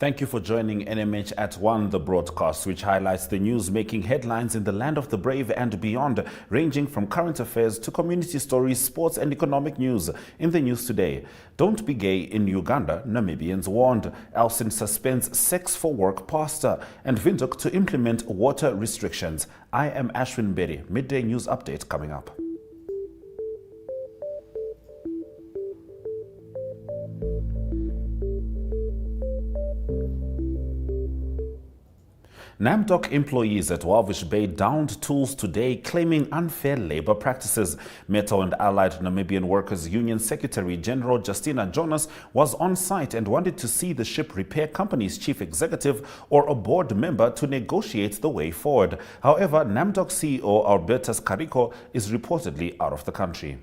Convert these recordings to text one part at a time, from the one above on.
Thank you for joining NMH at 1, the broadcast, which highlights the news making headlines in the land of the brave and beyond, ranging from current affairs to community stories, sports and economic news. In the news today, don't be gay in Uganda, Namibians warned. Elcin suspends sex for work pastor, and Windhoek to implement water restrictions. I am Ashwin Berry. Midday news update coming up. NAMDOC employees at Walvis Bay downed tools today, claiming unfair labor practices. Metal and Allied Namibian Workers Union Secretary General Justina Jonas was on site and wanted to see the ship repair company's chief executive or a board member to negotiate the way forward. However, NAMDOC CEO Albertus Carico is reportedly out of the country.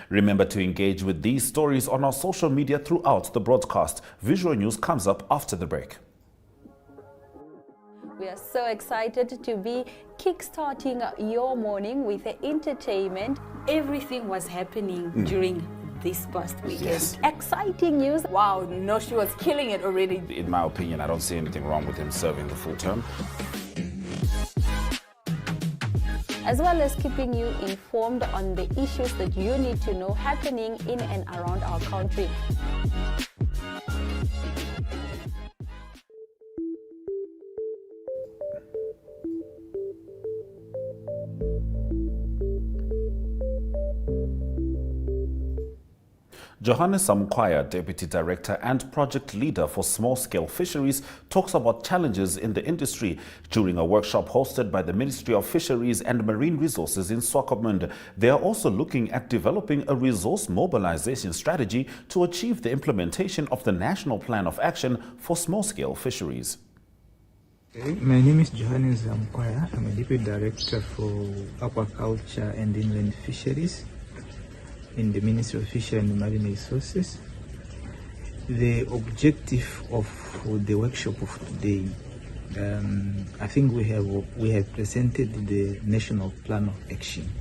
Remember to engage with these stories on our social media throughout the broadcast. Visual news comes up after the break. We are so excited to be kickstarting your morning with entertainment. Everything was happening during this past weekend. Yes. Exciting news. Wow, no, she was killing it already. In my opinion, I don't see anything wrong with him serving the full term. As well as keeping you informed on the issues that you need to know happening in and around our country. Johannes Samkwaya, Deputy Director and Project Leader for Small-Scale Fisheries, talks about challenges in the industry during a workshop hosted by the Ministry of Fisheries and Marine Resources in Swakopmund. They are also looking at developing a resource mobilization strategy to achieve the implementation of the National Plan of Action for Small-Scale Fisheries. My name is Johannes Samkwaya. I'm a Deputy Director for Aquaculture and Inland Fisheries in the Ministry of Fisheries and Marine Resources. The objective of the workshop of today, I think we have presented the National Plan of Action.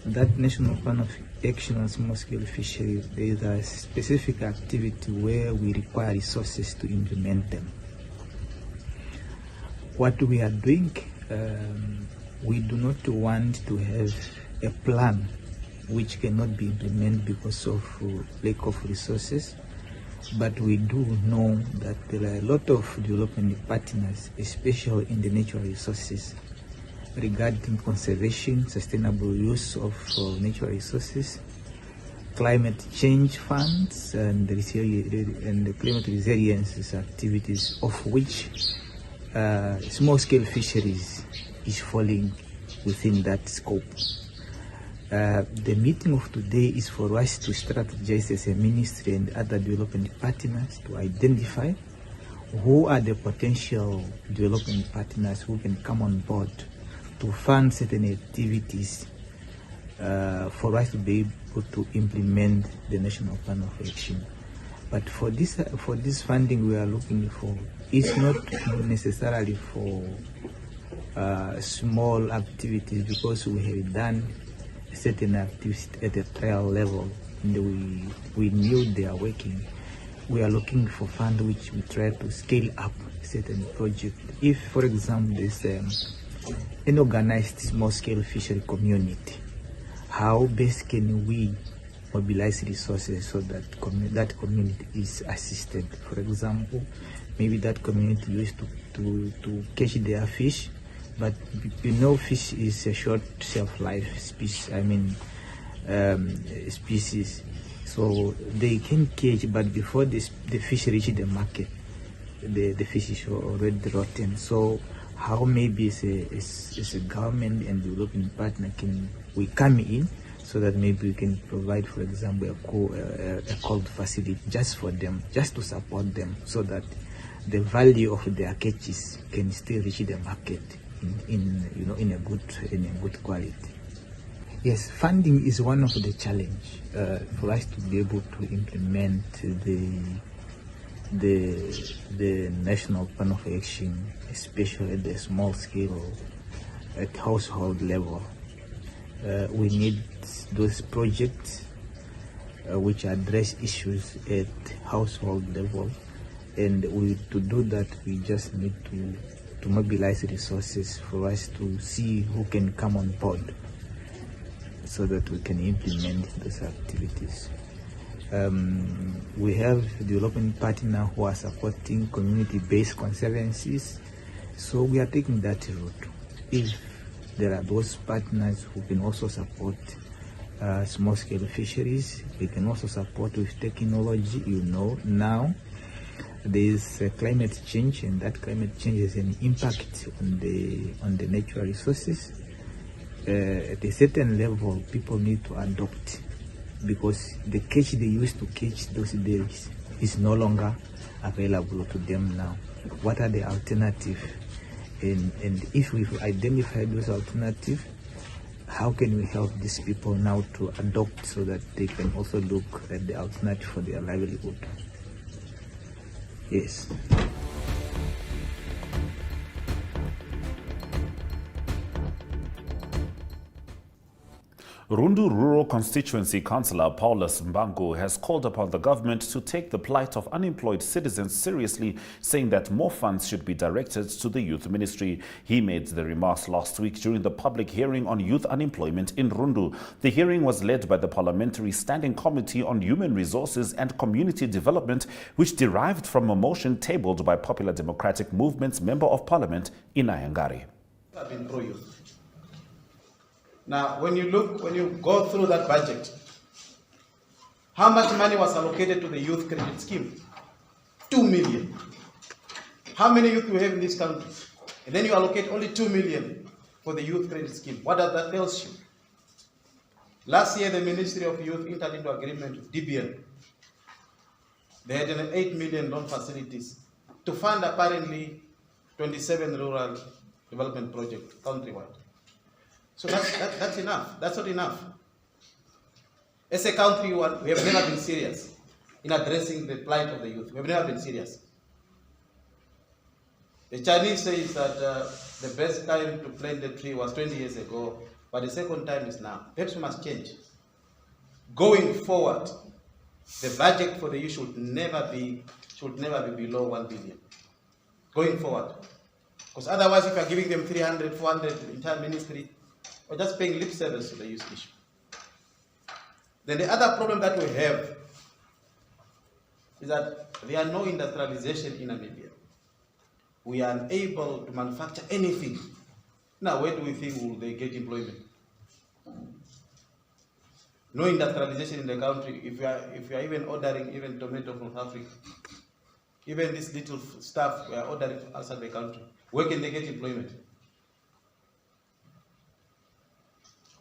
That National Plan of Action on small-scale fisheries, there is a specific activity where we require resources to implement them. What we are doing, we do not want to have a plan which cannot be implemented because of lack of resources, but we do know that there are a lot of development partners, especially in the natural resources, regarding conservation, sustainable use of natural resources, climate change funds, and the climate resilience activities, of which small-scale fisheries is falling within that scope. The meeting of today is for us to strategize as a ministry and other development partners to identify who are the potential development partners who can come on board to fund certain activities for us to be able to implement the National Plan of Action. But for this funding we are looking for, it's not necessarily for small activities, because we have done certain activities at a trial level and we knew they are working. We are looking for funds which we try to scale up certain projects. If, for example, there's an organized small-scale fishery community, how best can we mobilize resources so that that community is assisted? For example, maybe that community used to catch their fish, but you know, fish is a short shelf-life species. Species. So they can catch, but before the fish reach the market, the fish is already rotten. So how maybe as a government and developing partner can we come in so that maybe we can provide, for example, a cold facility just for them, just to support them, so that the value of their catches can still reach the market in a good quality. Yes, funding is one of the challenge for us to be able to implement the National Plan of Action, especially at the small scale, at household level. We need those projects which address issues at household level. And to do that, we just need to mobilize resources for us to see who can come on board so that we can implement those activities. We have development partners who are supporting community-based conservancies, so we are taking that route. If there are those partners who can also support small-scale fisheries, we can also support with technology. Now there is climate change, and that climate change has an impact on the natural resources. At a certain level, people need to adopt, because the catch they used to catch those days is no longer available to them now. What are the alternatives? And if we've identified those alternatives, how can we help these people now to adopt so that they can also look at the alternative for their livelihood? Yes. Rundu Rural Constituency Councillor Paulus Mbangu has called upon the government to take the plight of unemployed citizens seriously, saying that more funds should be directed to the youth ministry. He made the remarks last week during the public hearing on youth unemployment in Rundu. The hearing was led by the Parliamentary Standing Committee on Human Resources and Community Development, which derived from a motion tabled by Popular Democratic Movement's Member of Parliament, Inayangari. I've been pro-youth. Now, when you go through that budget, how much money was allocated to the youth credit scheme? 2 million. How many youth we have in this country? And then you allocate only 2 million for the youth credit scheme. What does that tell you? Last year, the Ministry of Youth entered into agreement with DBN. They had an 8 million loan facilities to fund apparently 27 rural development projects countrywide. So that's enough. That's not enough. As a country, we have never been serious in addressing the plight of the youth. We have never been serious. The Chinese say that the best time to plant the tree was 20 years ago, but the second time is now. Perhaps we must change. Going forward, the budget for the youth should never be below 1 billion. Going forward. Because otherwise, if you are giving them 300, 400 entire ministry, we're just paying lip service to the youth issue. Then the other problem that we have is that there are no industrialization in Namibia. We are unable to manufacture anything. Now, where do we think will they get employment? No industrialization in the country. If you are even ordering even tomato from Africa, even this little stuff we are ordering outside the country, where can they get employment?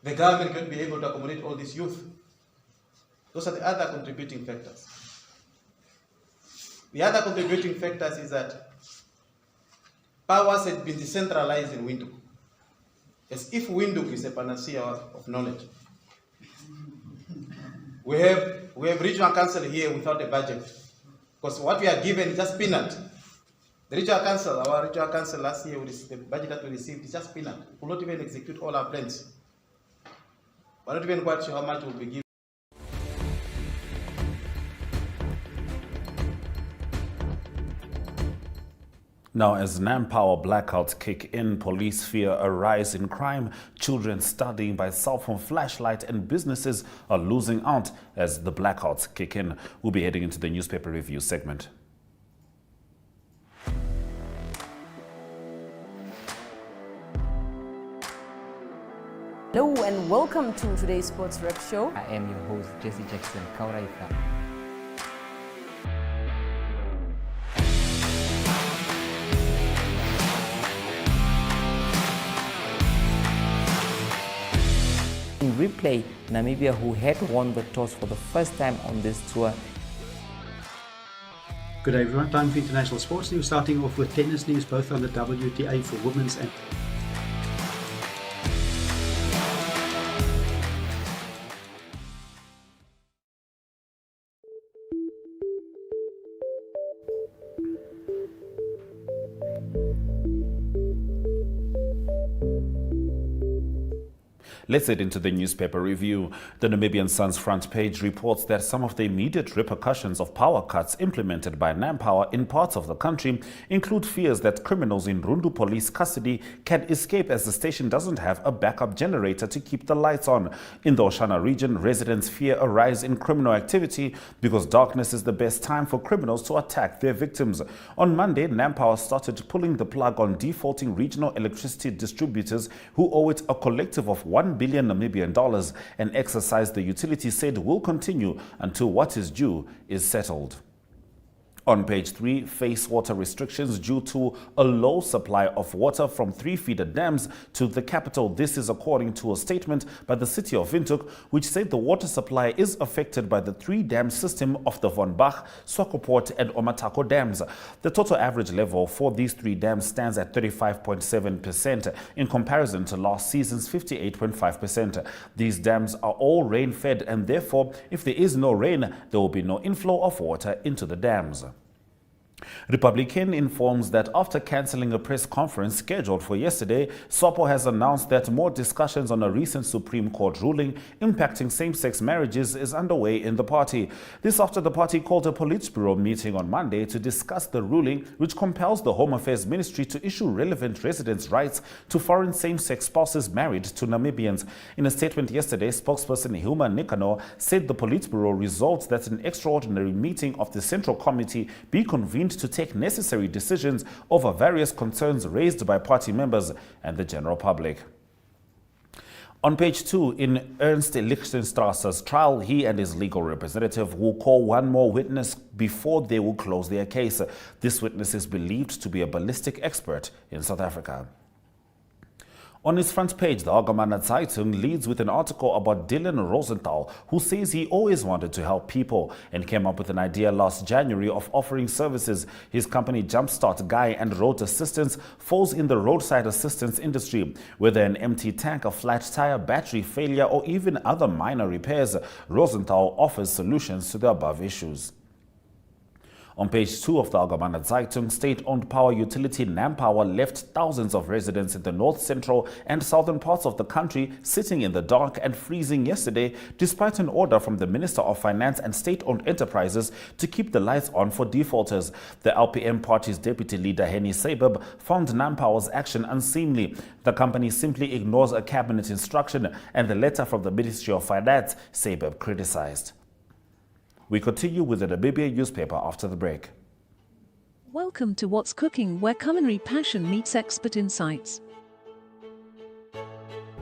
The government can be able to accommodate all these youth. Those are the other contributing factors. The other contributing factors is that powers had been decentralized in Windhoek, as if Windhoek is a panacea of knowledge. We have regional council here without a budget, because what we are given is just peanut. The our regional council last year, the budget that we received is just peanut. We will not even execute all our plans. We're not even quite sure how much will be given. Now, as manpower blackouts kick in, police fear a rise in crime. Children studying by cell phone flashlight and businesses are losing out as the blackouts kick in. We'll be heading into the newspaper review segment. Hello and welcome to today's Sports Rep Show. I am your host, Jesse Jackson Kauraifa. In replay, Namibia, who had won the toss for the first time on this tour. Good day everyone, time for international sports news, starting off with tennis news, both on the WTA for women's and Let's head into the newspaper review. The Namibian Sun's front page reports that some of the immediate repercussions of power cuts implemented by NamPower in parts of the country include fears that criminals in Rundu police custody can escape as the station doesn't have a backup generator to keep the lights on. In the Oshana region, residents fear a rise in criminal activity because darkness is the best time for criminals to attack their victims. On Monday, NamPower started pulling the plug on defaulting regional electricity distributors who owe it a collective of $1 billion Namibian dollars, an exercise the utility said will continue until what is due is settled. On page 3, face water restrictions due to a low supply of water from 3 feeder dams to the capital. This is according to a statement by the city of Windhoek, which said the water supply is affected by the 3-dam system of the Von Bach, Swakoport and Omatako dams. The total average level for these 3 dams stands at 35.7% in comparison to last season's 58.5%. These dams are all rain-fed, and therefore, if there is no rain, there will be no inflow of water into the dams. Republican informs that after cancelling a press conference scheduled for yesterday, SWAPO has announced that more discussions on a recent Supreme Court ruling impacting same-sex marriages is underway in the party. This after the party called a Politburo meeting on Monday to discuss the ruling which compels the Home Affairs Ministry to issue relevant residence rights to foreign same-sex spouses married to Namibians. In a statement yesterday, spokesperson Hilma Nikano said the Politburo resolved that an extraordinary meeting of the Central Committee be convened to take necessary decisions over various concerns raised by party members and the general public. On page 2, in Ernst Lichtenstrasser's trial, he and his legal representative will call one more witness before they will close their case. This witness is believed to be a ballistic expert in South Africa. On his front page, the Allgemeine Zeitung leads with an article about Dylan Rosenthal, who says he always wanted to help people and came up with an idea last January of offering services. His company Jumpstart Guy and Road Assistance falls in the roadside assistance industry. Whether an empty tank, a flat tire, battery failure, or even other minor repairs, Rosenthal offers solutions to the above issues. On page 2 of the Allgemeine Zeitung, state-owned power utility NamPower left thousands of residents in the north, central and southern parts of the country sitting in the dark and freezing yesterday, despite an order from the Minister of Finance and state-owned enterprises to keep the lights on for defaulters. The LPM party's deputy leader Henny Sabab found NamPower's action unseemly. The company simply ignores a cabinet instruction and the letter from the Ministry of Finance, Sabab criticized. We continue with the Namibia newspaper after the break. Welcome to What's Cooking, where culinary passion meets expert insights.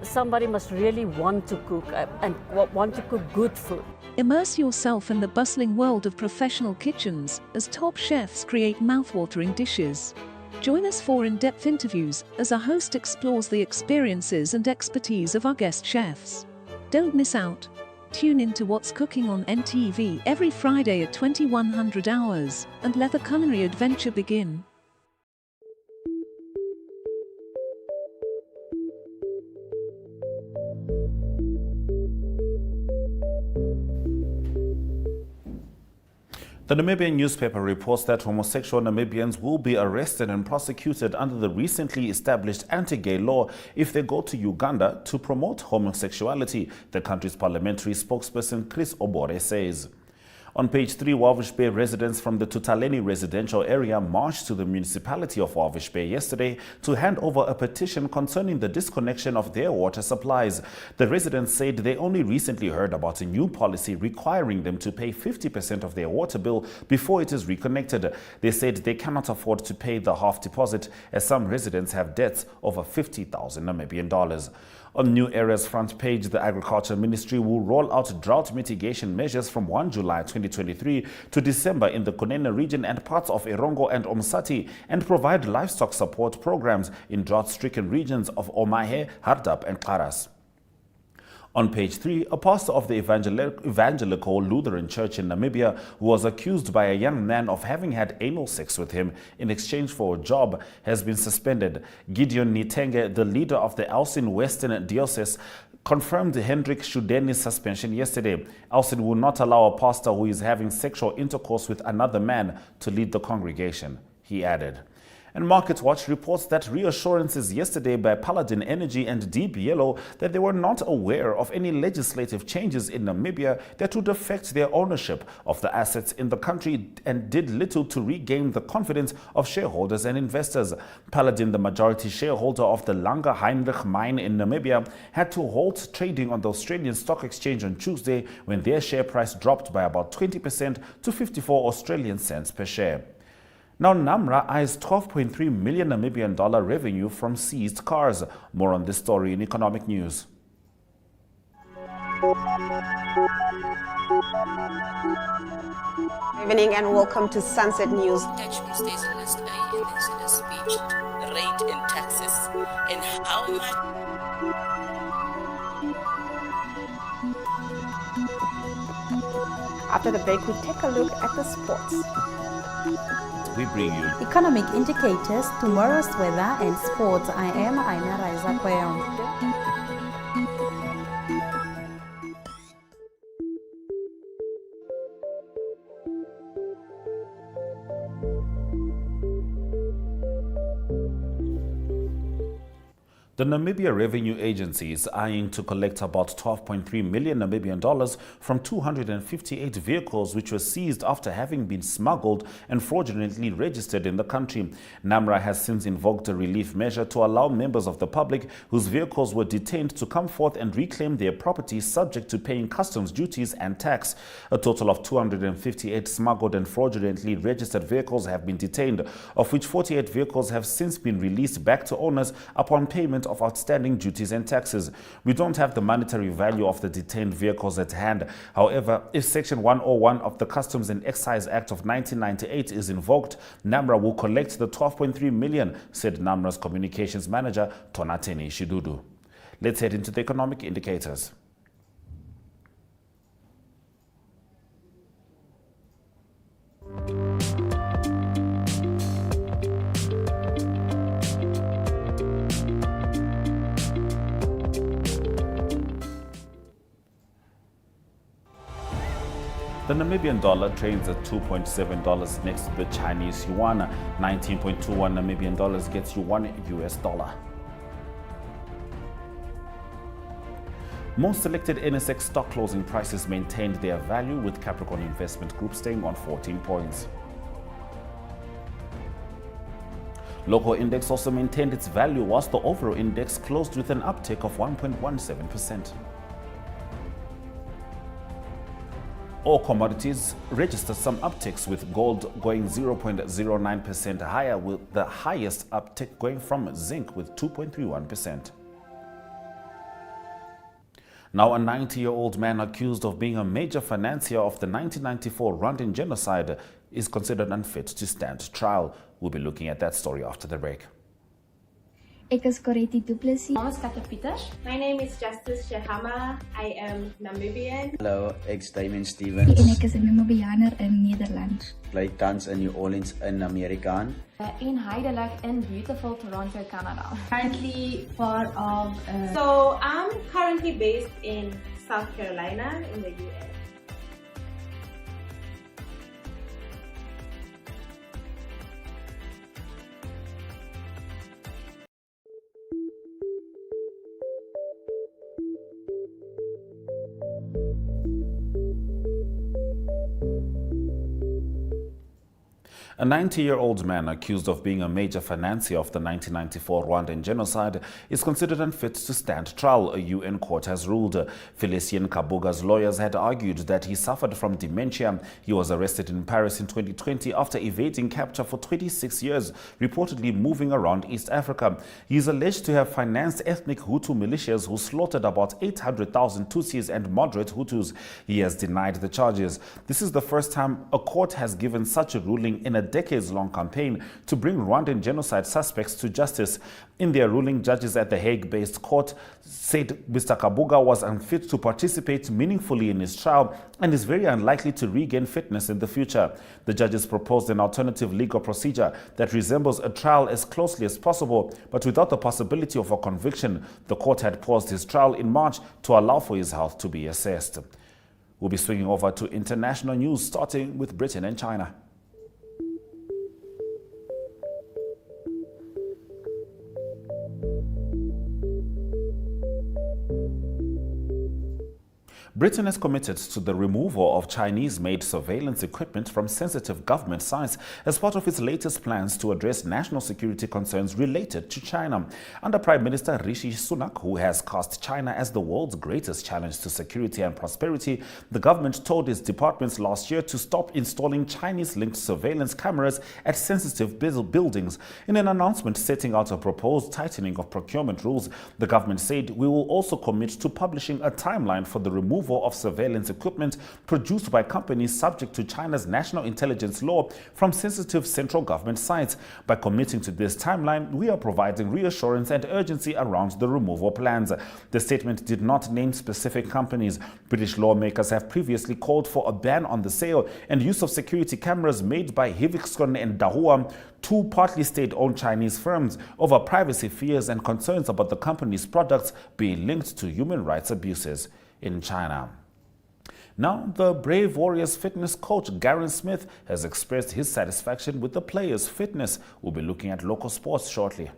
Somebody must really want to cook and want to cook good food. Immerse yourself in the bustling world of professional kitchens as top chefs create mouthwatering dishes. Join us for in-depth interviews as our host explores the experiences and expertise of our guest chefs. Don't miss out. Tune in to What's Cooking on NTV every Friday at 2100 hours and let the culinary adventure begin. The Namibian newspaper reports that homosexual Namibians will be arrested and prosecuted under the recently established anti-gay law if they go to Uganda to promote homosexuality, the country's parliamentary spokesperson Chris Obore says. On page 3, Walvis Bay residents from the Tutaleni residential area marched to the municipality of Walvis Bay yesterday to hand over a petition concerning the disconnection of their water supplies. The residents said they only recently heard about a new policy requiring them to pay 50% of their water bill before it is reconnected. They said they cannot afford to pay the half deposit as some residents have debts over 50,000 Namibian dollars. On New Era's front page, the Agriculture Ministry will roll out drought mitigation measures from 1 July 2023 to December in the Kunene region and parts of Erongo and Omsati and provide livestock support programs in drought-stricken regions of Omahe, Hardap and Karas. On page 3, a pastor of the Evangelical Lutheran Church in Namibia who was accused by a young man of having had anal sex with him in exchange for a job has been suspended. Gideon Nitenge, the leader of the Elcin Western Diocese, confirmed Hendrik Shudeni's suspension yesterday. Elcin will not allow a pastor who is having sexual intercourse with another man to lead the congregation, he added. And Market Watch reports that reassurances yesterday by Paladin Energy and Deep Yellow that they were not aware of any legislative changes in Namibia that would affect their ownership of the assets in the country and did little to regain the confidence of shareholders and investors. Paladin, the majority shareholder of the Langa Heinrich mine in Namibia, had to halt trading on the Australian Stock Exchange on Tuesday when their share price dropped by about 20% to 54 Australian cents per share. Now, NAMRA eyes $12.3 million Namibian revenue from seized cars. More on this story in Economic News. Good evening and welcome to Sunset News. Touch Ministers List A in Elcin's speech, rate and taxes, and how much. After the break, we take a look at the sports. We bring you Economic indicators, tomorrow's weather, and sports. I am Aina Raiza Kweyong. The Namibia Revenue Agency is eyeing to collect about $12.3 million Namibian dollars from 258 vehicles which were seized after having been smuggled and fraudulently registered in the country. NAMRA has since invoked a relief measure to allow members of the public whose vehicles were detained to come forth and reclaim their property subject to paying customs duties and tax. A total of 258 smuggled and fraudulently registered vehicles have been detained, of which 48 vehicles have since been released back to owners upon payment of outstanding duties and taxes. We don't have the monetary value of the detained vehicles at hand. However, if Section 101 of the Customs and Excise Act of 1998 is invoked, NAMRA will collect the $12.3 million, said NAMRA's communications manager, Tonateni Shidudu. Let's head into the economic indicators. The Namibian dollar trades at $2.7 next to the Chinese yuan. 19.21 Namibian dollars gets you $1. Most selected NSX stock closing prices maintained their value, with Capricorn Investment Group staying on 14 points. Local index also maintained its value, whilst the overall index closed with an uptick of 1.17%. All commodities registered some upticks, with gold going 0.09% higher, with the highest uptick going from zinc with 2.31%. Now, a 90-year-old man accused of being a major financier of the 1994 Rwandan genocide is considered unfit to stand trial. We'll be looking at that story after the break. Ek is Corretti Du Plessis. My name is Kata Peters. My name is Justice Shahama. I am Namibian. Hallo, ek is Damien Stevens. En ek is 'n Namibianer in Nederland. Bly tans in New Orleans in Amerika. In Heidelberg in beautiful Toronto, Canada. Currently part of... So I'm currently based in South Carolina in the US. A 90-year-old man accused of being a major financier of the 1994 Rwandan genocide is considered unfit to stand trial, a UN court has ruled. Felicien Kabuga's lawyers had argued that he suffered from dementia. He was arrested in Paris in 2020 after evading capture for 26 years, reportedly moving around East Africa. He is alleged to have financed ethnic Hutu militias who slaughtered about 800,000 Tutsis and moderate Hutus. He has denied the charges. This is the first time a court has given such a ruling in a decades-long campaign to bring Rwandan genocide suspects to justice. In their ruling, judges at the Hague-based court said Mr. Kabuga was unfit to participate meaningfully in his trial and is very unlikely to regain fitness in the future. The judges proposed an alternative legal procedure that resembles a trial as closely as possible, but without the possibility of a conviction. The court had paused his trial in March to allow for his health to be assessed. We'll be swinging over to international news, starting with Britain and China. Britain is committed to the removal of Chinese-made surveillance equipment from sensitive government sites as part of its latest plans to address national security concerns related to China. Under Prime Minister Rishi Sunak, who has cast China as the world's greatest challenge to security and prosperity, the government told its departments last year to stop installing Chinese-linked surveillance cameras at sensitive buildings. In an announcement setting out a proposed tightening of procurement rules, the government said, "We will also commit to publishing a timeline for the removal of surveillance equipment produced by companies subject to China's national intelligence law from sensitive central government sites. By committing to this timeline, we are providing reassurance and urgency around the removal plans." The statement did not name specific companies. British lawmakers have previously called for a ban on the sale and use of security cameras made by Hivixcon and Dahua, two partly state-owned Chinese firms, over privacy fears and concerns about the company's products being linked to human rights abuses in China. Now, the Brave Warriors fitness coach Gareth Smith has expressed his satisfaction with the players' fitness. We'll be looking at local sports shortly.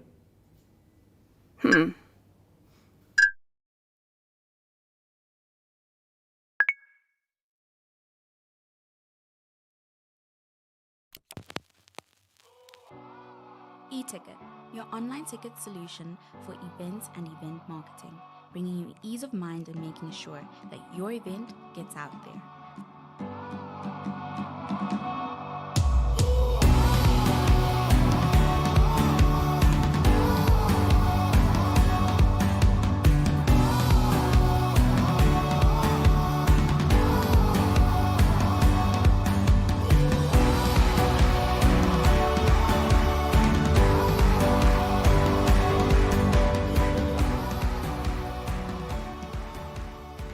E-Ticket, your online ticket solution for events and event marketing, bringing you ease of mind and making sure that your event gets out there.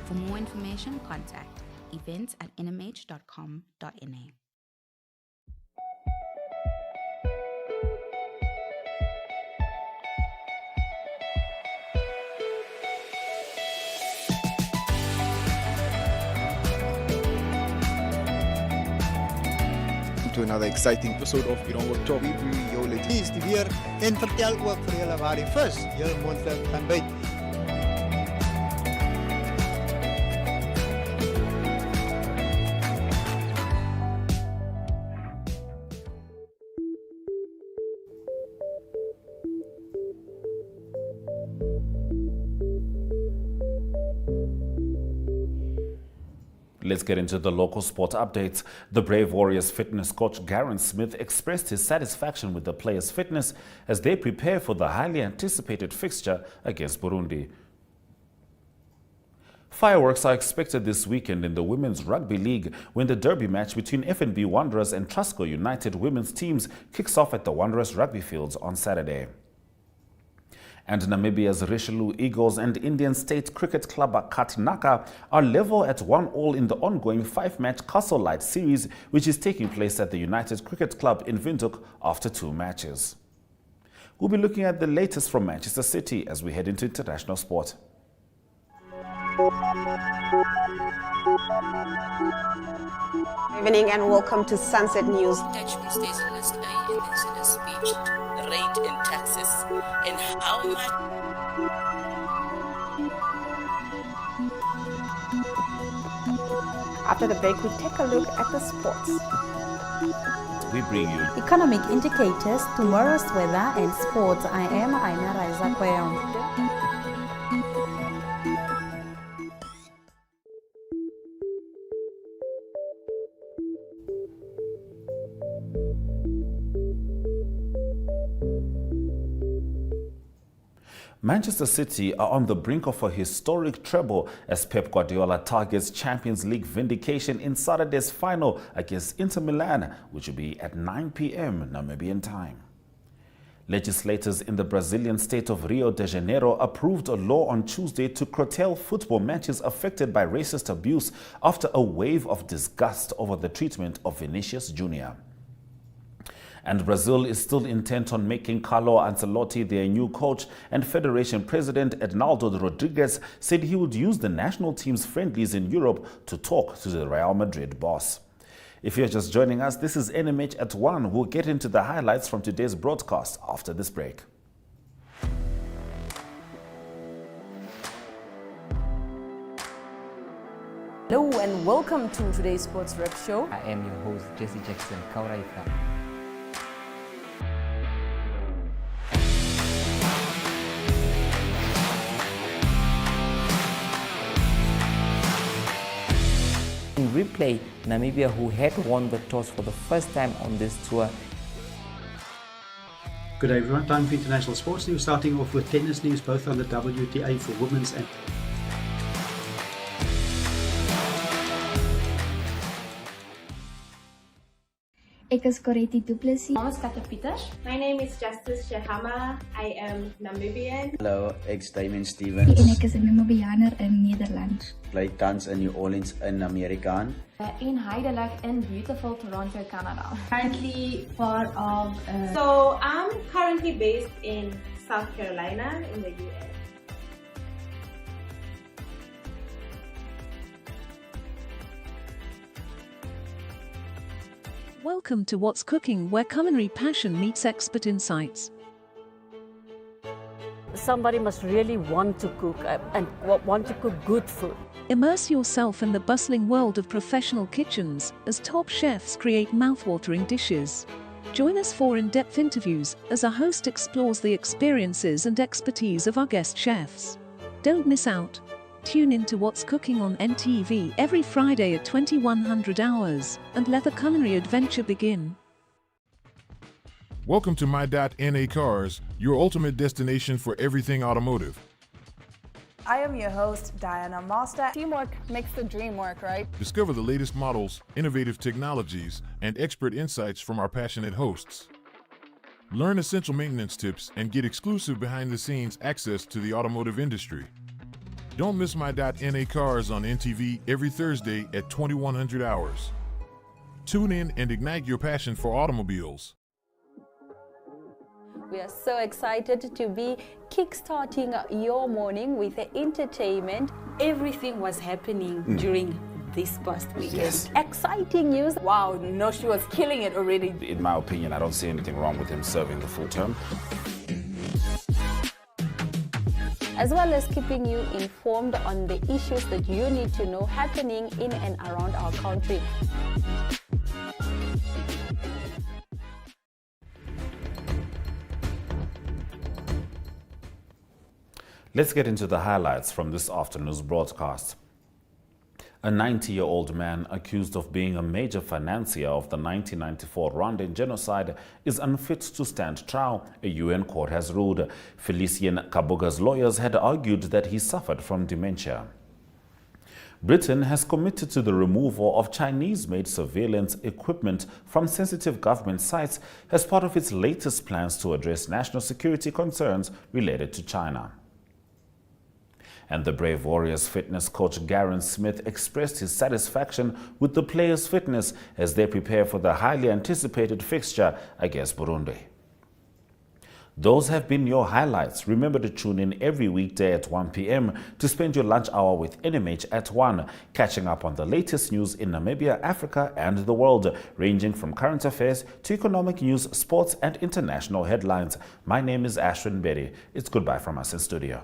For more information, contact events@nmh.com.na. To another exciting episode of Irongo Talk. Is die weer en vertel ook vir julle waar die vis heel moontlik kan byt. Let's get into the local sport updates. The Brave Warriors fitness coach Gareth Smith expressed his satisfaction with the players' fitness as they prepare for the highly anticipated fixture against Burundi. Fireworks are expected this weekend in the Women's Rugby League when the derby match between FNB Wanderers and Trusco United women's teams kicks off at the Wanderers rugby fields on Saturday. And Namibia's Richelieu Eagles and Indian State Cricket Club Katinaka are level at 1-1 in the ongoing 5-match Castle Light series, which is taking place at the United Cricket Club in Windhoek after 2 matches. We'll be looking at the latest from Manchester City as we head into international sport. Good evening and welcome to Sunset News. Dutchman stays in list A in his speech, rate in taxes, and how much. After the break, we take a look at the sports. We bring you Economic indicators, tomorrow's weather and sports. I am Aina Raiza Kweyong. Manchester City are on the brink of a historic treble as Pep Guardiola targets Champions League vindication in Saturday's final against Inter Milan, which will be at 9 p.m. Namibian time. Legislators in the Brazilian state of Rio de Janeiro approved a law on Tuesday to curtail football matches affected by racist abuse after a wave of disgust over the treatment of Vinicius Jr. And Brazil is still intent on making Carlo Ancelotti their new coach, and Federation President Ednaldo Rodriguez said he would use the national team's friendlies in Europe to talk to the Real Madrid boss. If you're just joining us, this is NMH at 1. We'll get into the highlights from today's broadcast after this break. Hello and welcome to today's Sports Rep Show. I am your host, Jesse Jackson Kauraifa. In replay, Namibia, who had won the toss for the first time on this tour. Good day everyone, time for international sports news, starting off with tennis news, both on the WTA for women's and Ek is Coretti Du Plessis. My name is Kata Pieters. My name is Justice Shahama. I am Namibian. Hallo, Elcin Stevens. En ek is 'n Namibianer in Nederland. Bly tans in New Orleans in Amerika. In Heidelberg in beautiful Toronto, Canada. Currently part of... So I'm currently based in South Carolina in the US. Welcome to What's Cooking, where culinary passion meets expert insights. Somebody must really want to cook and want to cook good food. Immerse yourself in the bustling world of professional kitchens as top chefs create mouthwatering dishes. Join us for in-depth interviews as our host explores the experiences and expertise of our guest chefs. Don't miss out. Tune in to What's Cooking on NTV every Friday at 2100 hours and let the culinary adventure begin. Welcome to My.NA Cars, your ultimate destination for everything automotive. I am your host, Diana Master. Teamwork makes the dream work, right? Discover the latest models, innovative technologies, and expert insights from our passionate hosts. Learn essential maintenance tips and get exclusive behind-the-scenes access to the automotive industry. Don't miss My.NA Cars on NTV every Thursday at 2100 hours. Tune in and ignite your passion for automobiles. We are so excited to be kickstarting your morning with entertainment. Everything was happening during this past weekend. Yes. Exciting news. Wow, no, she was killing it already. In my opinion, I don't see anything wrong with him serving the full term. As well as keeping you informed on the issues that you need to know happening in and around our country. Let's get into the highlights from this afternoon's broadcast. A 90-year-old man accused of being a major financier of the 1994 Rwandan genocide is unfit to stand trial, a UN court has ruled. Felicien Kabuga's lawyers had argued that he suffered from dementia. Britain has committed to the removal of Chinese-made surveillance equipment from sensitive government sites as part of its latest plans to address national security concerns related to China. And the Brave Warriors fitness coach Garen Smith expressed his satisfaction with the players' fitness as they prepare for the highly anticipated fixture against Burundi. Those have been your highlights. Remember to tune in every weekday at 1 p.m. to spend your lunch hour with NMH at 1, catching up on the latest news in Namibia, Africa, and the world, ranging from current affairs to economic news, sports, and international headlines. My name is Ashwin Berry. It's goodbye from us in studio.